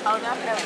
Oh, no, no.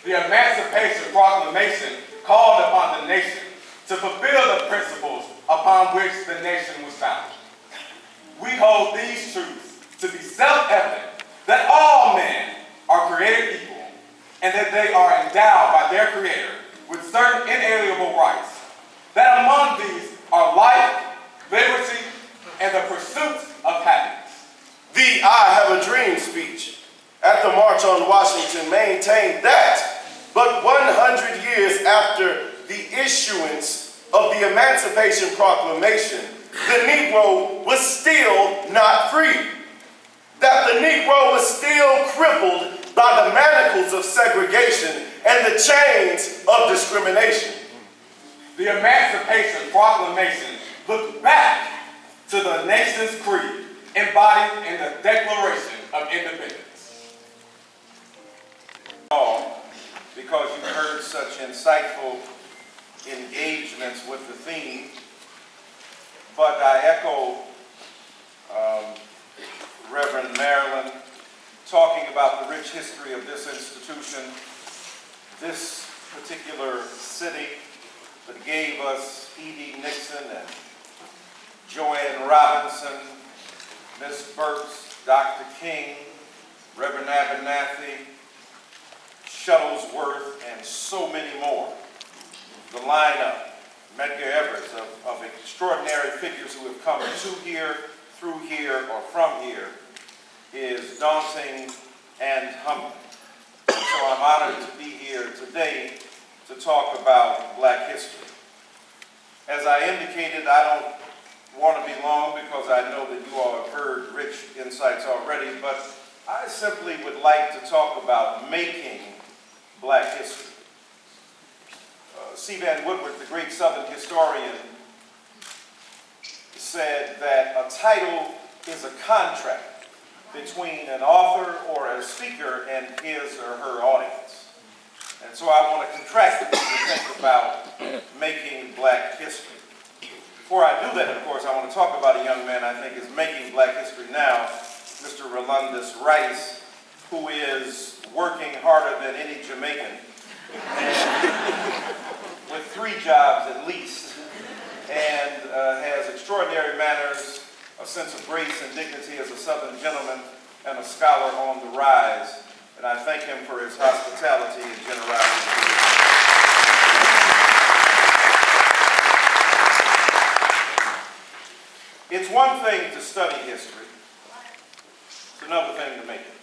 The Emancipation Proclamation called upon the nation to fulfill the principles upon which the nation was founded. We hold these truths to be self-evident that all men are created equal and that they are endowed by their Creator with certain inalienable rights, that among these are life, liberty, and the pursuit of happiness. The I Have a Dream speech at the March on Washington maintained that, but 100 years after the issuance of the Emancipation Proclamation, the Negro was still not free. That the Negro was still crippled by the manacles of segregation and the chains of discrimination. The Emancipation Proclamation looked back to the nation's creed embodied in the Declaration of Independence. Because you heard such insightful engagements with the theme, but I echo Reverend Marilyn talking about the rich history of this institution. This particular city, but gave us E.D. Nixon and Joanne Robinson, Miss Burks, Dr. King, Reverend Abernathy, Shuttlesworth, and so many more. The lineup, Medgar Evers, of extraordinary figures who have come to here, through here, or from here, is daunting and humbling. So I'm honored to be here today to talk about Black history. As I indicated, I don't want to be long because I know that you all have heard rich insights already, but I simply would like to talk about making Black history. C. Van Woodward, the great Southern historian, said that a title is a contract between an author or a speaker and his or her audience. And so I want to contract it to think about making Black history. Before I do that, of course, I want to talk about a young man I think is making Black history now, Mr. Rolundus Rice, who is working harder than any Jamaican, and with 3 jobs at least, and has extraordinary manners, a sense of grace and dignity as a Southern gentleman, and a scholar on the rise. And I thank him for his hospitality and generosity. It's one thing to study history. It's another thing to make it.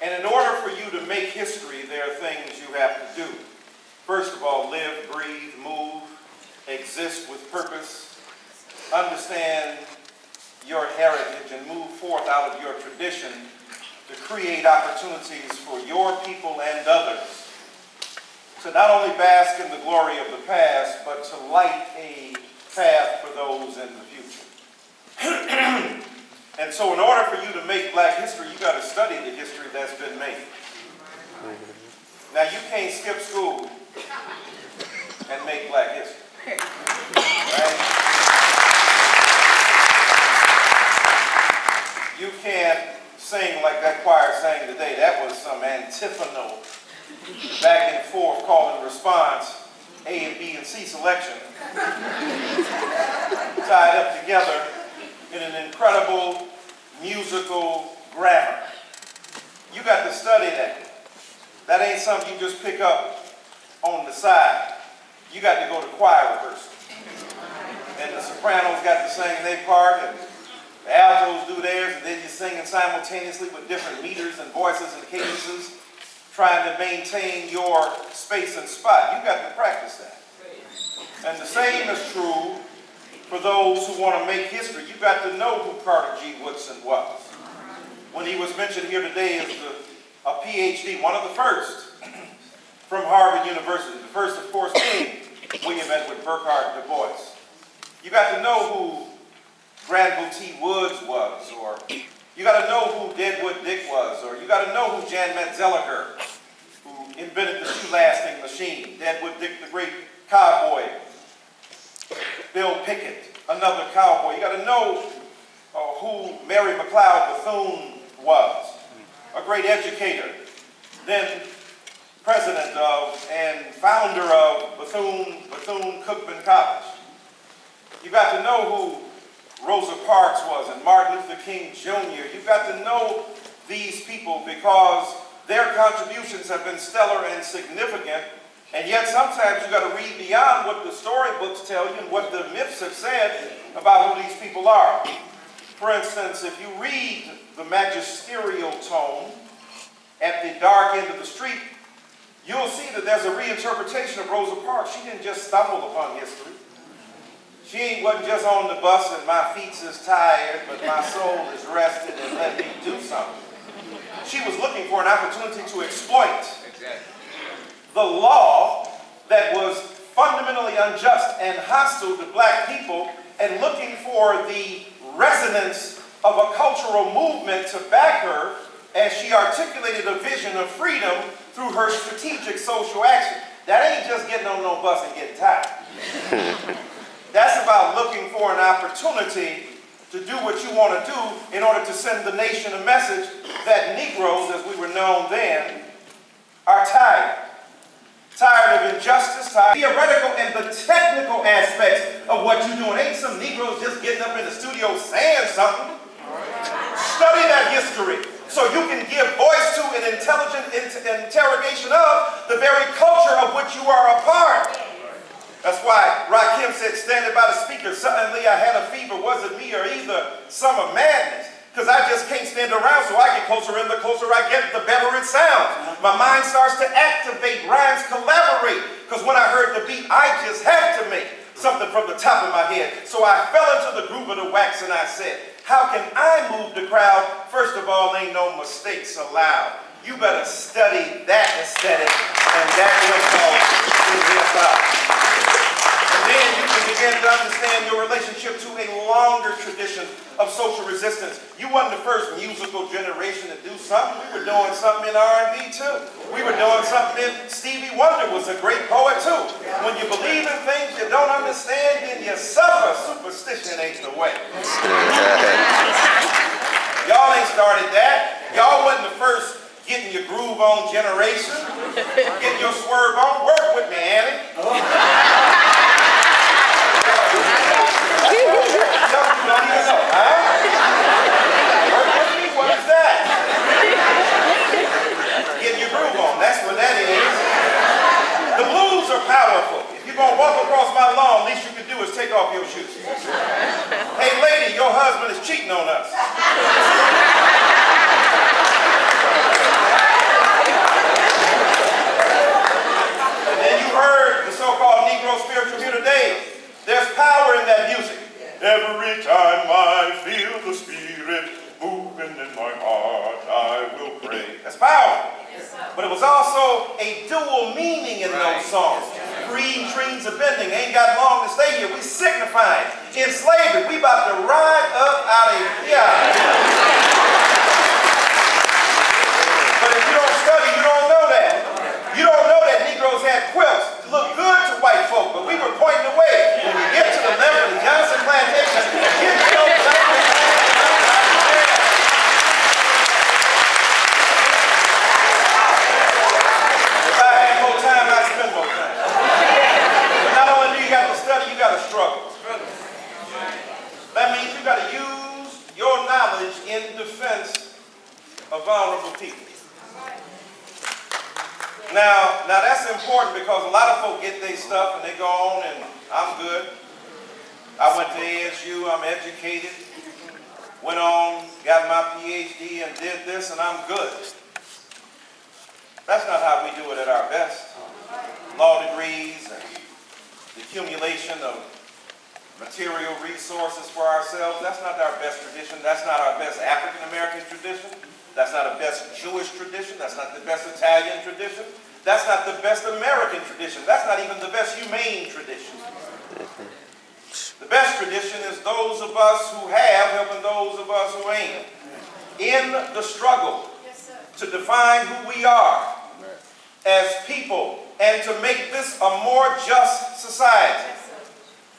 And in order for you to make history, there are things you have to do. First of all, live, breathe, move, exist with purpose, understand your heritage, and move forth out of your tradition to create opportunities for your people and others to not only bask in the glory of the past, but to light a path for those in the future. And so in order for you to make Black history, you got to study the history that's been made. Now, you can't skip school and make Black history. Right? You can't sing like that choir sang today. That was some antiphonal back and forth call and response, A and B and C selection, tied up together in an incredible musical grammar. You got to study that. That ain't something you just pick up on the side. You got to go to choir rehearsal. And the sopranos got to sing their part, and the altos do theirs, and then you're singing simultaneously with different meters and voices and cadences, trying to maintain your space and spot. You got to practice that. And the same is true for those who want to make history. You got to know who Carter G. Woodson was. When he was mentioned here today as a PhD, one of the first from Harvard University, the first, of course, being William Edward Burghardt Du Bois. You got to know who Granville T. Woods was, or you got to know who Deadwood Dick was, or you got to know who Jan Metzelliger, who invented the shoe-lasting machine, Deadwood Dick, the great cowboy, Bill Pickett, another cowboy. You got to know who Mary McLeod Bethune was, a great educator, then president of and founder of Bethune-Cookman College. You got to know who Rosa Parks was and Martin Luther King Jr. You got to know these people because their contributions have been stellar and significant, and yet sometimes you got to read beyond what the storybooks tell you and what the myths have said about who these people are. For instance, if you read the magisterial tome at the dark end of the street, you'll see that there's a reinterpretation of Rosa Parks. She didn't just stumble upon history. She wasn't just on the bus and my feet is tired, but my soul is rested and let me do something. She was looking for an opportunity to exploit the law that was fundamentally unjust and hostile to black people, and looking for the resonance of a cultural movement to back her as she articulated a vision of freedom through her strategic social action. That ain't just getting on no bus and getting tired. That's about looking for an opportunity to do what you want to do in order to send the nation a message that Negroes, as we were known then, are tired. technical aspects of what you're doing. Ain't some Negroes just getting up in the studio saying something. Study that history so you can give voice to an intelligent interrogation of the very culture of which you are a part. That's why Rakim said, standing by the speaker, suddenly I had a fever. Was it me or either summer madness? Because I just can't stand around, so I get closer, and the closer I get, the better it sounds. My mind starts to activate, rhymes collaborate. Because when I heard the beat, I just had to make something from the top of my head. So I fell into the groove of the wax and I said, how can I move the crowd? First of all, ain't no mistakes allowed. You better study that aesthetic, and that's what's called hip-hop. And then you can begin to understand your relationship to a longer tradition of social resistance. You wasn't the first musical generation to do something. We were doing something in R&B too. We were doing something in Stevie Wonder was a great poet too. When you believe in things you don't understand, then you suffer. Superstition ain't the way. Y'all ain't started that. Y'all wasn't the first getting your groove on generation. Getting your swerve on. Work with me, Annie. You don't even know, huh? Work with me? What is that? Getting your groove on. That's what that is. The blues are powerful. If you're going to walk across my lawn, least you can do is take off your shoes. Hey, lady, your husband is cheating on us. And then you heard the so-called Negro spiritual here today. There's power in that music. Every time I feel the Spirit moving in my heart, I will pray. That's powerful. But it was also a dual meaning in those songs. Green trees are bending, ain't got long to stay here. We signifying in slavery. We about to ride up out of here. But if you don't study, you don't know that. You don't know that Negroes had quilts. Look good to white folk, but we were pointing away. When you get to the level of the Johnson plantation, get your black If I had more time, I'd spend more time. But not only do you got to study, you got to struggle. That means you got to use your knowledge in defense of vulnerable people. Now that's important because a lot of folk get their stuff and they go on and I'm good. I went to ASU, I'm educated, went on, got my PhD and did this and I'm good. That's not how we do it at our best. Law degrees and the accumulation of material resources for ourselves, that's not our best tradition. That's not our best African American tradition. That's not the best Jewish tradition. That's not the best Italian tradition. That's not the best American tradition. That's not even the best humane tradition. The best tradition is those of us who have helping those of us who ain't. In the struggle to define who we are as people and to make this a more just society.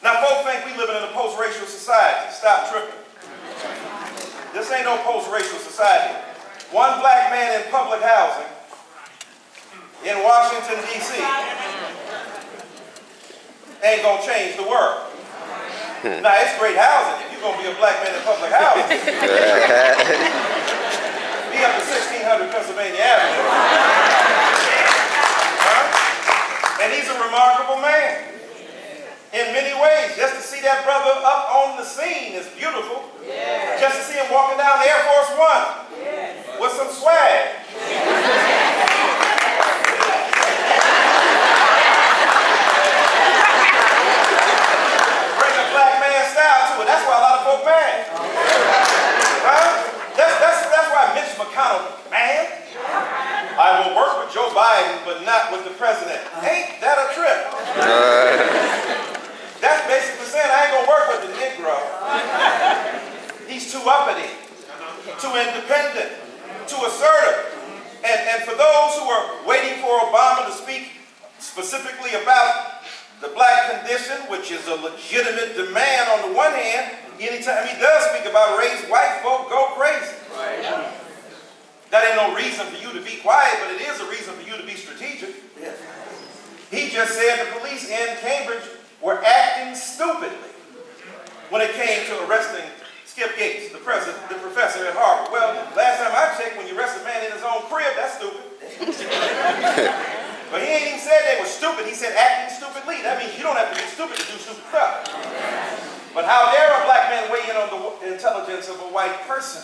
Now, folks think we live in a post-racial society. Stop tripping. This ain't no post-racial society. One black man in public housing in Washington, D.C. ain't going to change the world. Now, it's great housing if you're going to be a black man in public housing. Be up to 1600 Pennsylvania Avenue. Huh? And he's a remarkable man. In many ways, just to see that brother up on the scene is beautiful. Yeah. Just to see him walking down Air Force One with some swag. Bring a black man style to it. That's why a lot of folk mad. Right? That's why Mitch McConnell, man, I will work with Joe Biden, but not with the president. Ain't that a trip? That's basically saying I ain't gonna work with the Negro. He's too uppity, too independent, too assertive. And for those who are waiting for Obama to speak specifically about the black condition, which is a legitimate demand on the one hand, anytime he does speak about race, white folk go crazy. Right. That ain't no reason for you to be quiet, but it is a reason for you to be strategic. Yeah. He just said the police in Cambridge were acting stupidly when it came to arresting Skip Gates, the professor at Harvard. Well, last time I checked, when you arrest a man in his own crib, that's stupid. But he ain't even said they were stupid. He said acting stupidly. That means you don't have to be stupid to do stupid stuff. But how dare a black man weigh in on the intelligence of a white person?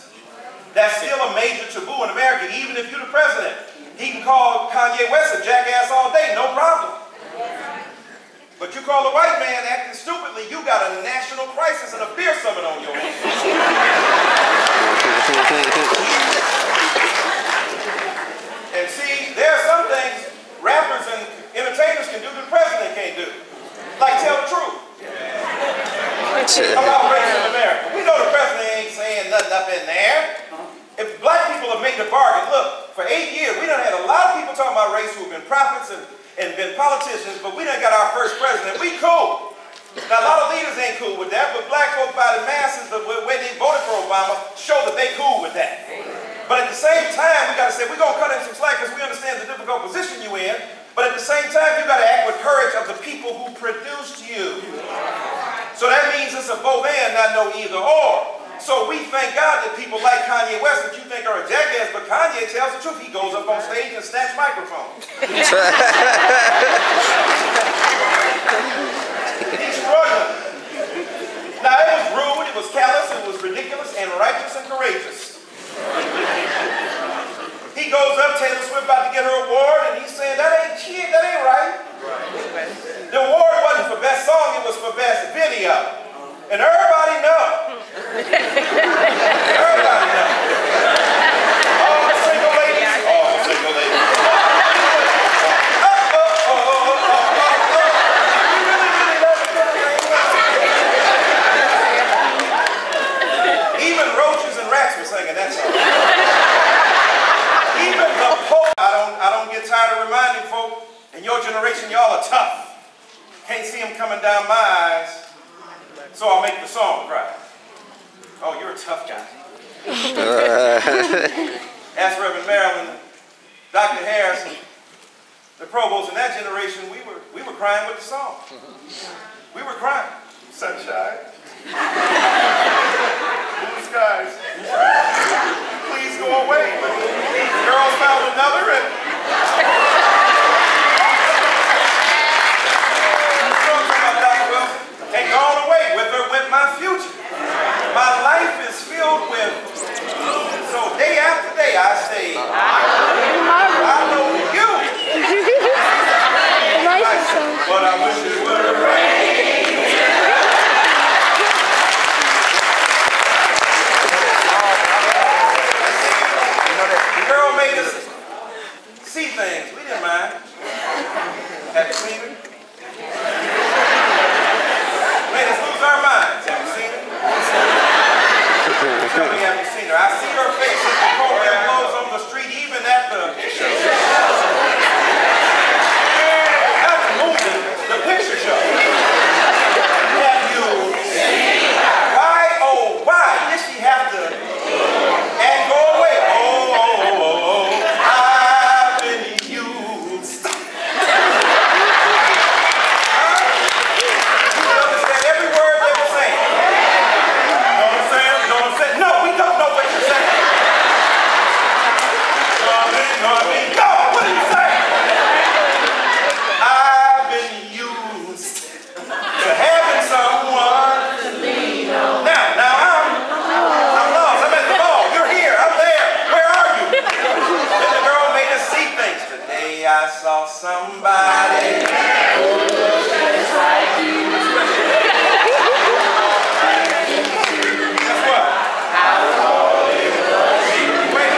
That's still a major taboo in America, even if you're the president. He can call Kanye West a jackass all day, no problem. But you call a white man acting stupidly, you got a national crisis and a beer summit on your hands. And see, there are some things rappers and entertainers can do that the president can't do. Like tell the truth. About race in America. We know the president ain't saying nothing up in there. If black people have made the bargain, look, for 8 years, we done had a lot of people talking about race who have been prophets and been politicians, but we done got our first president. We cool. Now, a lot of leaders ain't cool with that, but black folk by the masses, the way they voted for Obama, show that they cool with that. But at the same time, we got to say, we're going to cut in some slack because we understand the difficult position you're in, but at the same time, you got to act with courage of the people who produced you. So that means it's a both and, not no either or. So we thank God that people like Kanye West that you think are a jackass, but Kanye tells the truth. He goes up on stage and snatches microphones. He's struggling. Now it was rude, it was callous, it was ridiculous, and righteous and courageous. He goes up, Taylor Swift about to get her award, and he's saying, that ain't shit, that ain't right. The award wasn't for best song, it was for best video. And everybody know. Everybody know. All the single ladies. All the single ladies. Even roaches and rats were singing that song. Even the Pope. I don't get tired of reminding folk, in your generation, y'all are tough. Can't see them coming down my eyes. So I'll make the song cry. Oh, you're a tough guy. Ask Reverend Marilyn, Dr. Harrison, the provost in that generation, we were crying with the song. We were crying. Sunshine. Blue skies. Please go away. Girls found another and and gone away. With her went my future. My life is filled with, so day after day I say, I know you. But I wish it would have rained. The girl made us see things. We didn't mind. Have you seen it? Made us lose our minds. Have you seen it? Tell me, have you seen her? I see her face as the program blows on the street, even at the movie, the picture show. Have you seen her? Why, oh, why did she have to and go away? I've been used. I saw somebody who looks just like you. Guess what? I thought it was you. Wait.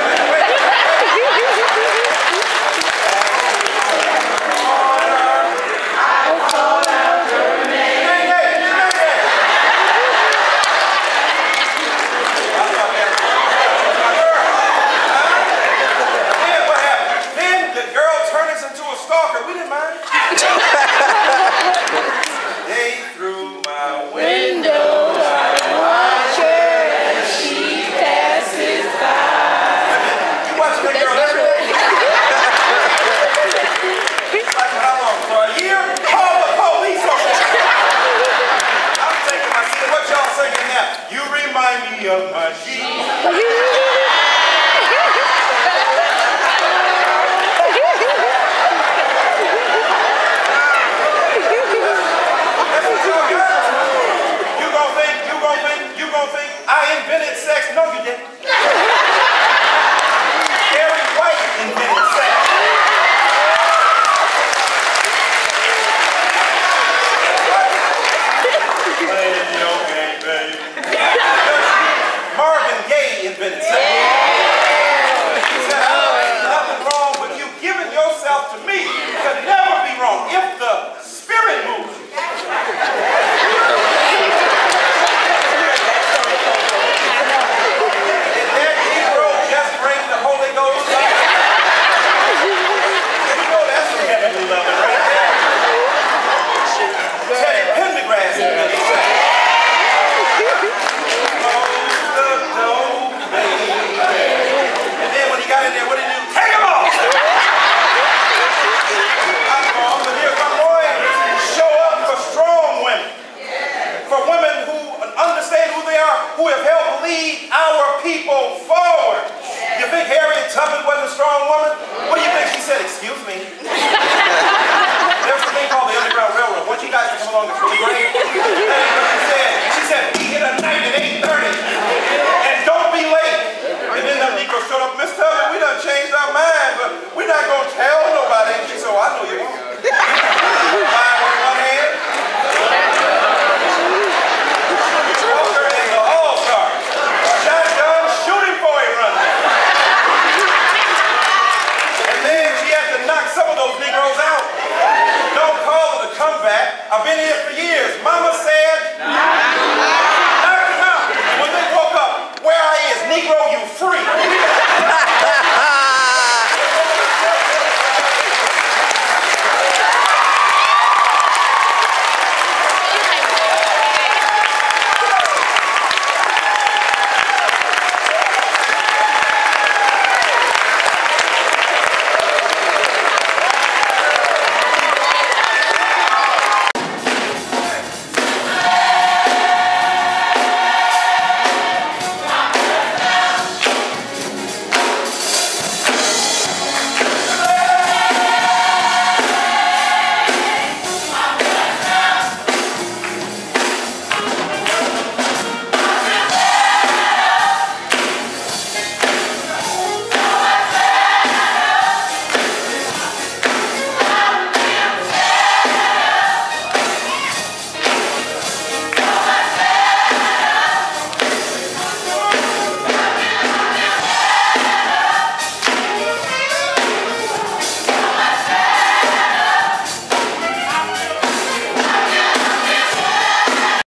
I called out her name. Then what happened? Then the girl turned us into a stalker. We didn't mind. to me, because